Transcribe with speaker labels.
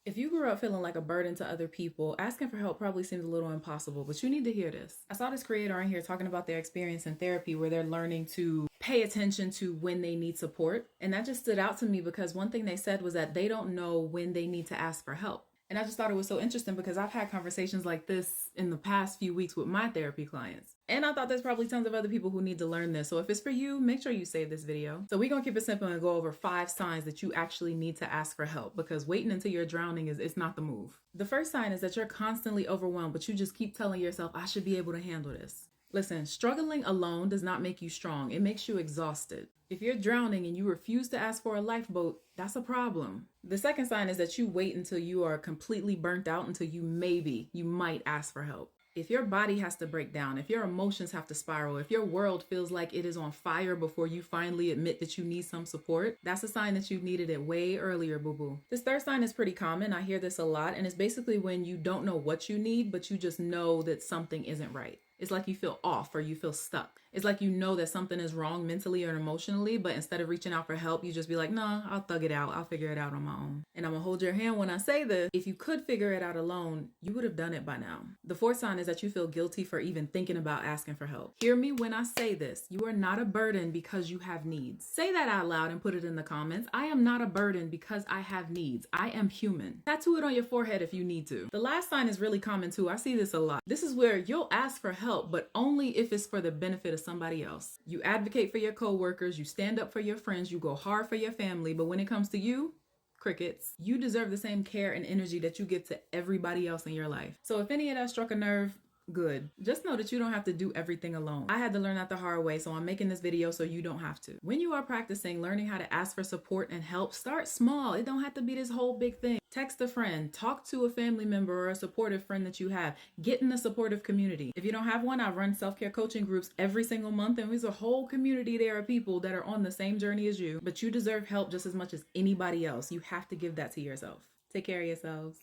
Speaker 1: If you grew up feeling like a burden to other people, asking for help probably seems a little impossible, but you need to hear this. I saw this creator on here talking about their experience in therapy where they're learning to pay attention to when they need support. And that just stood out to me because one thing they said was that they don't know when they need to ask for help. And I just thought it was so interesting because I've had conversations like this in the past few weeks with my therapy clients. And I thought there's probably tons of other people who need to learn this. So if it's for you, make sure you save this video. So we're going to keep it simple and go over 5 signs that you actually need to ask for help, because waiting until you're drowning it's not the move. The first sign is that you're constantly overwhelmed, but you just keep telling yourself, I should be able to handle this. Listen, struggling alone does not make you strong. It makes you exhausted. If you're drowning and you refuse to ask for a lifeboat, that's a problem. The second sign is that you wait until you are completely burnt out until you might ask for help. If your body has to break down, if your emotions have to spiral, if your world feels like it is on fire before you finally admit that you need some support, that's a sign that you needed it way earlier, boo-boo. This third sign is pretty common. I hear this a lot, and it's basically when you don't know what you need, but you just know that something isn't right. It's like you feel off or you feel stuck. It's like you know that something is wrong mentally or emotionally, but instead of reaching out for help, you just be like, nah, I'll thug it out. I'll figure it out on my own. And I'm gonna hold your hand when I say this. If you could figure it out alone, you would have done it by now. The fourth sign is that you feel guilty for even thinking about asking for help. Hear me when I say this. You are not a burden because you have needs. Say that out loud and put it in the comments. I am not a burden because I have needs. I am human. Tattoo it on your forehead if you need to. The last sign is really common too. I see this a lot. This is where you'll ask for help, but only if it's for the benefit of somebody else. You advocate for your coworkers, you stand up for your friends, you go hard for your family, but when it comes to you, crickets. You deserve the same care and energy that you give to everybody else in your life. So if any of that struck a nerve, good. Just know that you don't have to do everything alone. I had to learn that the hard way, so I'm making this video so you don't have to. When you are practicing learning how to ask for support and help, start small. It don't have to be this whole big thing. Text a friend, talk to a family member or a supportive friend that you have. Get in a supportive community. If you don't have one, I run self-care coaching groups every single month, and there's a whole community there of people that are on the same journey as you, but you deserve help just as much as anybody else. You have to give that to yourself. Take care of yourselves.